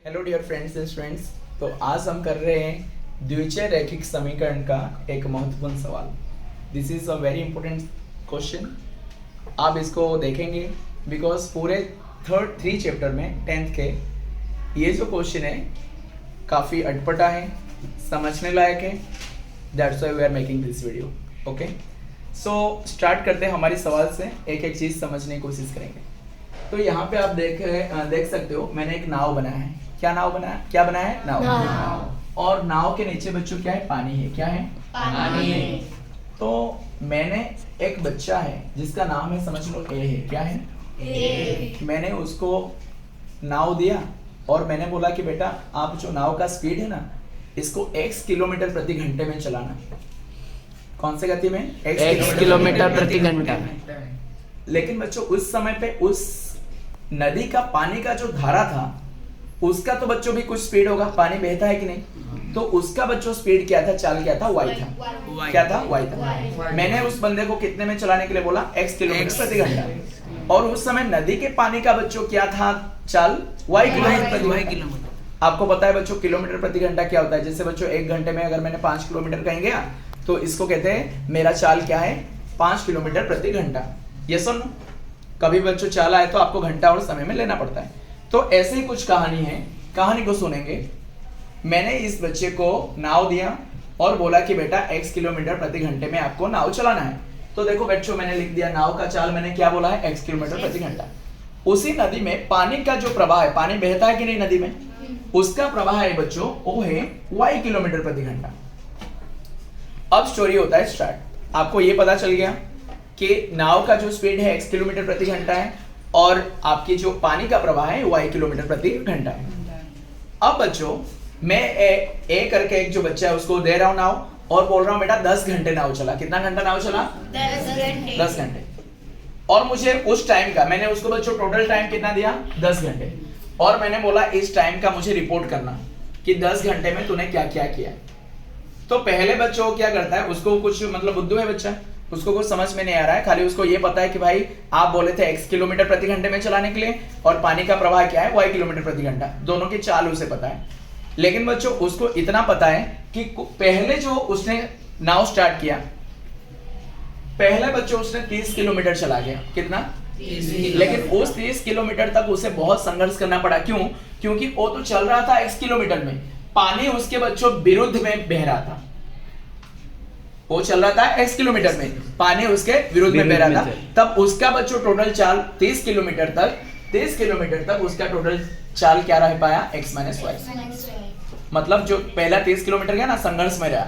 Hello dear friends and students. तो आज हम कर रहे हैं द्वितीय रैखिक समीकरण का एक महत्वपूर्ण सवाल। This is a very important question. आप इसको देखेंगे बिकॉज पूरे थ्री चैप्टर में 10th के ये जो क्वेश्चन है काफ़ी अटपटा है, समझने लायक है। That's why we are making this video. Okay, so start करते हैं हमारी सवाल से, एक एक चीज़ समझने की कोशिश करेंगे। तो यहाँ पे आप देख सकते हो, मैंने एक नाव बनाया है। क्या बनाया है? नाव। और नाव के नीचे बच्चों क्या है? पानी है। क्या है? पानी। तो मैंने एक बच्चा है जिसका नाम है, समझ लो ए है। क्या है? ए। मैंने उसको नाव दिया और मैंने बोला कि बेटा आप जो नाव का स्पीड है ना, इसको x किलोमीटर प्रति घंटे में चलाना। कौन से गति में? x किलोमीटर प्रति घंटा। लेकिन बच्चों उस समय पे उस नदी का पानी का जो धारा था उसका तो बच्चों भी कुछ स्पीड होगा, पानी बहता है कि नहीं? तो उसका बच्चों स्पीड क्या था, चाल क्या था? y था। क्या था? y था। मैंने उस बंदे को कितने में चलाने के लिए बोला? x किलोमीटर प्रति घंटा। और उस समय नदी के पानी का बच्चों क्या था, चाल? y किलोमीटर प्रति घंटा। आपको पता है बच्चों किलोमीटर प्रति घंटा क्या होता है? जैसे बच्चों एक घंटे में अगर मैंने 5 किलोमीटर कहीं गया तो इसको कहते हैं मेरा चाल क्या है? 5 किलोमीटर प्रति घंटा। ये सुन, कभी बच्चों चाल आए तो आपको घंटा और समय में लेना पड़ता है। तो ऐसे ही कुछ कहानी है, कहानी को सुनेंगे। मैंने इस बच्चे को नाव दिया और बोला कि बेटा x किलोमीटर प्रति घंटे में आपको नाव चलाना है। तो देखो बच्चों, मैंने लिख दिया नाव का चाल, मैंने क्या बोला है? x किलोमीटर प्रति घंटा। उसी नदी में पानी का जो प्रवाह है, पानी बहता है कि नहीं नदी में, उसका प्रवाह है बच्चों वो है y किलोमीटर प्रति घंटा। अब स्टोरी होता है स्टार्ट। आपको ये पता चल गया कि नाव का जो स्पीड है x किलोमीटर प्रति घंटा है और आपकी जो पानी का प्रवाह है y किलोमीटर प्रति घंटा है। अब बच्चों मैं ए करके एक जो बच्चा है उसको दे रहा हूं नाव और बोल रहा हूं बेटा 10 घंटे नाव चला। कितना घंटा नाव चला? 10 घंटे। और मुझे उस टाइम का, मैंने उसको बच्चों टोटल टाइम कितना दिया? 10 घंटे। और मैंने बोला इस टाइम का मुझे रिपोर्ट करना कि 10 घंटे में तूने क्या क्या किया। तो पहले बच्चों क्या करता है, उसको कुछ मतलब बुद्धू है बच्चा, उसको कुछ समझ में नहीं आ रहा है। खाली उसको ये पता है कि भाई आप बोले थे x किलोमीटर प्रति घंटे में चलाने के लिए और पानी का प्रवाह क्या है? y किलोमीटर प्रति घंटा। दोनों की चाल उसे पता है। लेकिन बच्चों उसको इतना पता है कि पहले जो उसने नाव स्टार्ट किया, पहले बच्चों उसने 30 किलोमीटर चला गया। कितना? 30। लेकिन उस 30 किलोमीटर तक उसे बहुत संघर्ष करना पड़ा। क्यों? क्योंकि वो तो चल रहा था x किलोमीटर में, पानी उसके बच्चों विरुद्ध में बह रहा था। वो चल रहा था x किलोमीटर में, पानी उसके विरुद्ध में बह रहा था। तब उसका बच्चों टोटल चाल 30 किलोमीटर तक उसका टोटल चाल क्या रह पाया? x minus y। मतलब जो पहला 30 किलोमीटर गया ना, संघर्ष में रहा।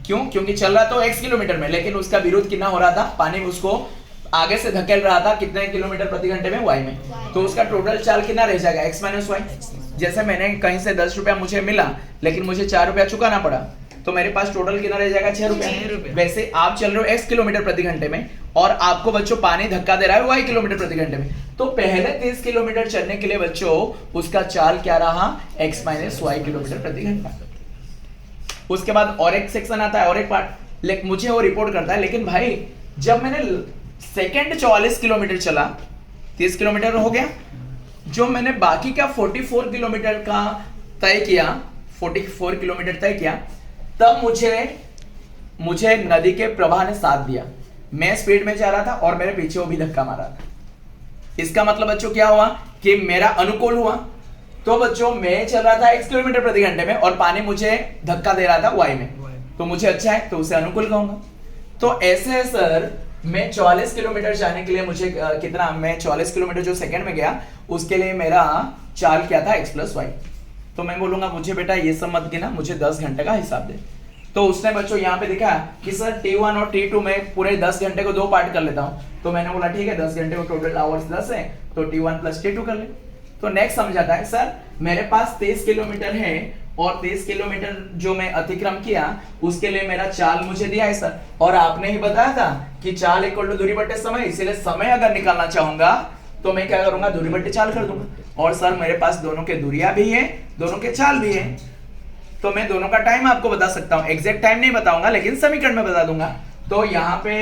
क्यों? क्योंकि चल रहा तो x किलोमीटर में, लेकिन उसका विरुद्ध कितना हो रहा था? पानी उसको आगे से धकेल रहा था। कितने किलोमीटर प्रति घंटे में? y में। तो उसका टोटल चाल कितना रह जाएगा? x minus y। जैसे मैंने कहीं से 10 रुपया मुझे मिला लेकिन मुझे 4 रुपया चुकाना पड़ा, तो मेरे पास टोटल कितना रह जाएगा? 6 रुपया। वैसे आप चल रहे हो x किलोमीटर प्रति घंटे में और आपको बच्चों पानी धक्का दे रहा है y किलोमीटर प्रति घंटे में। तो पहले 30 किलोमीटर चलने के लिए बच्चों उसका चाल क्या रहा? x माइनस y किलोमीटर प्रति घंटा। उसके बाद और एक सेक्शन आता है और एक पार्ट, लेकिन मुझे वो रिपोर्ट करता है। लेकिन भाई जब मैंने सेकेंड 44 किलोमीटर चला, 30 किलोमीटर हो गया, जो मैंने बाकी का 44 किलोमीटर का तय किया, 44 किलोमीटर तय किया, तब मुझे नदी के प्रवाह ने साथ दिया। मैं स्पीड में जा रहा था और मेरे पीछे वो भी धक्का मारा था। इसका मतलब बच्चों क्या हुआ कि मेरा अनुकूल हुआ। तो बच्चों मैं चल रहा था x किलोमीटर प्रति घंटे में और पानी मुझे धक्का दे रहा था y में, तो मुझे अच्छा है, तो उसे अनुकूल कहूंगा। तो ऐसे है सर, मैं 44 किलोमीटर जाने के लिए मुझे कितना, मैं 44 किलोमीटर जो सेकंड में गया उसके लिए मेरा चाल क्या था? x plus y। तो मैं बोलूंगा मुझे बेटा ये सब मत गिना, मुझे 10 घंटे का हिसाब दे। तो उसने बच्चों यहाँ पे दिखा कि सर T1 और T2 में पूरे 10 घंटे को 2 पार्ट कर लेता हूँ। तो मैंने बोला ठीक है, 10 घंटे को टोटल आवर्स 10 है, तो T1 प्लस T2 कर ले। तो नेक्स्ट समझाता है, सर मेरे पास 30 किलोमीटर है और 30 किलोमीटर जो मैं अतिक्रम किया उसके लिए मेरा चाल मुझे दिया है सर, और आपने ही बताया था कि चाल इक्वल टू दूरी बट्टे समय, इसीलिए समय अगर निकालना चाहूंगा तो मैं क्या करूंगा? दूरी बट्टे चाल कर दूंगा। और सर मेरे पास दोनों के दूरियां भी है, दोनों के चाल भी है, तो मैं दोनों का टाइम आपको बता सकता हूं। एग्जैक्ट टाइम नहीं बताऊंगा लेकिन समीकरण में बता दूंगा। तो यहाँ पे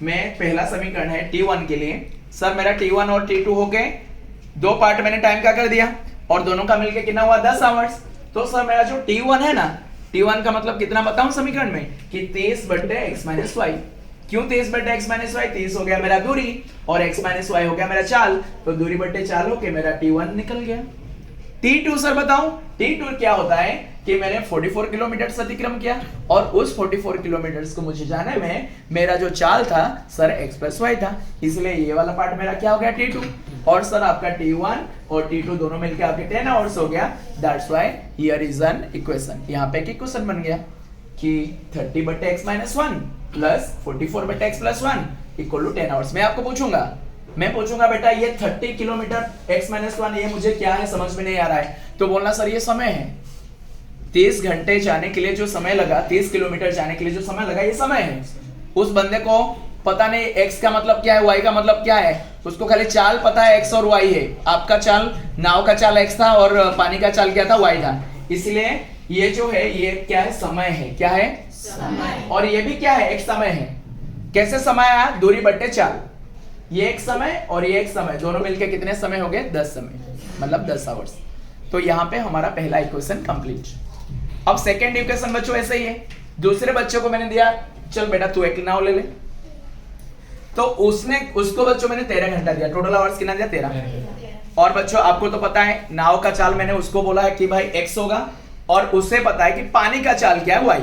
मैं पहला समीकरण है T1 के लिए, सर मेरा T1 और T2 हो गए, 2 पार्ट मैंने टाइम का कर दिया और दोनों का मिलके कितना हुआ 10 आवर्स। तो सर मेरा जो T1 है ना, T1 का मतलब कितना बताऊं समीकरण में कि 30 बटे x माइनस वाई। क्यों 30 बटे x माइनस वाई? 30 हो गया मेरा दूरी और x माइनस वाई हो गया मेरा चाल, तो दूरी बटे चाल होके मेरा T1 निकल गया। T2 सर बताऊं, T2 क्या होता है कि मैंने 44 किलोमीटर अतिक्रम किया और उस 44 किलोमीटर को मुझे जाने में मेरा जो चाल था सर x प्लस वाई था, इसलिए ये वाला पार्ट मेरा क्या हो गया T2। और सर आपका T1 और T2 दोनों मिलकर आपके 10 आवर्स हो गया। That's why here is an equation. यहाँ पे एक इक्वेशन बन गया कि 30 बटे x माइनस 1 प्लस 44 बटे x plus 1 equal to 10 hours. मैं पूछूंगा बेटा ये 30 किलोमीटर x माइनस 1 ये मुझे क्या है समझ में नहीं आ रहा है, तो बोलना सर ये समय है। 30 घंटे जाने के लिए जो समय लगा, 30 किलोमीटर जाने के लिए जो समय लगा, ये समय है। उस बंदे को पता नहीं x का मतलब क्या है, y का मतलब क्या है, उसको खाली चाल पता है x और y है। आपका चाल, नाव का चाल x था और पानी का चाल क्या था, y था। इसलिए ये जो है ये क्या है, समय है। क्या है? समय। और ये भी क्या है, एक समय है। कैसे समय आया? दूरी बट्टे चाल। ये एक समय और ये एक समय, दोनों मिलके कितने समय हो गए? 10 समय, मतलब 10 आवर्स। तो यहाँ पे हमारा पहला इक्वेशन कंप्लीट। अब सेकेंड इक्वेशन बच्चों ऐसे ही है। दूसरे बच्चों को मैंने दिया, चल बेटा तू एक नाव ले ले, तो उसको बच्चों मैंने 13 घंटा दिया। टोटल आवर्स कितना दिया? 13। और बच्चों आपको तो पता है नाव का चाल मैंने उसको बोला है कि भाई x होगा और उसे पता है कि पानी का चाल क्या है, y।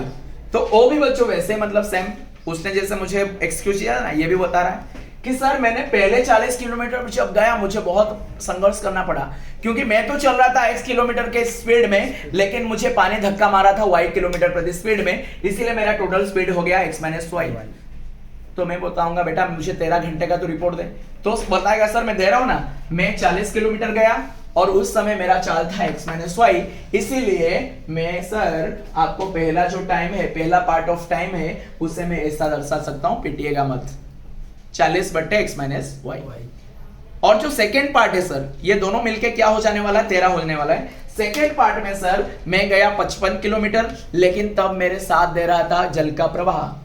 तो वो भी बच्चों वैसे मतलब सेम, उसने जैसे मुझे एक्सक्यूज किया ना, ये भी बता रहा है कि सर मैंने पहले 40 किलोमीटर जब गया मुझे बहुत संघर्ष करना पड़ा, क्योंकि मैं तो चल रहा था x किलोमीटर के स्पीड में, लेकिन मुझे पानी धक्का मारा था y किलोमीटर प्रति स्पीड में, इसीलिए मेरा टोटल स्पीड हो गया x माइनस वाई। तो मैं बताऊंगा बेटा मुझे 13 घंटे का तो रिपोर्ट दे, तो बताएगा सर मैं दे रहा हूं ना, मैं 40 किलोमीटर गया और उस समय मेरा चाल था x माइनस वाई, इसीलिए मैं सर आपको पहला जो टाइम है, पहला पार्ट ऑफ टाइम है, उसे मैं ऐसा दर्शा सकता हूं, पिटिएगा मत, 40 बट्टे x माइनस वाई। और जो सेकेंड पार्ट है सर, ये दोनों मिलके क्या हो जाने वाला है? 13 होने वाला है। सेकेंड पार्ट में सर मैं गया 55 किलोमीटर, लेकिन तब मेरे साथ दे रहा था जल का प्रवाह,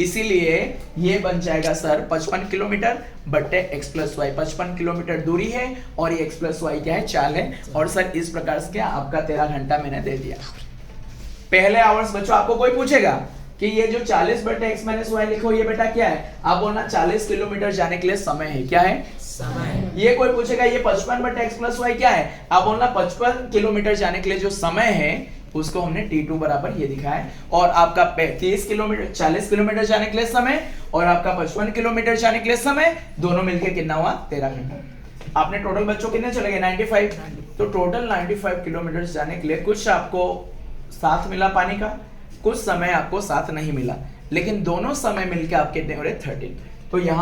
इसीलिए ये बन जाएगा सर 55 किलोमीटर बट्टे x प्लस वाई। 55 किलोमीटर दूरी है और ये x प्लस वाई क्या है? चाल है। और सर इस प्रकार से क्या आपका 13 घंटा मैंने दे दिया। पहले आवर्स बच्चों आपको कोई पूछेगा कि ये जो 40 बटे x माइनस वाई लिखो, ये बेटा क्या है? आप बोलना 40 किलोमीटर जाने के लिए समय है। क्या है? समय। ये कोई पूछेगा ये 55 बटे x प्लस वाई क्या है? आप बोलना 55 किलोमीटर जाने के लिए जो समय है उसको हमने T2 बराबर ये दिखाया है। और आपका 30 किलोमीटर 40 किलोमीटर जाने के लिए समय और आपका 55 किलोमीटर जाने के लिए समय, दोनों मिलके कितना हुआ? 13 घंटा। आपने टोटल बच्चों कितने चले गए? 95। तो टोटल 95 किलोमीटर जाने के लिए कुछ आपको साथ मिला पानी का, कुछ समय आपको साथ नहीं मिला, लेकिन दोनों समय मिलके आपके कितने हो रहे? 13। तो यहाँ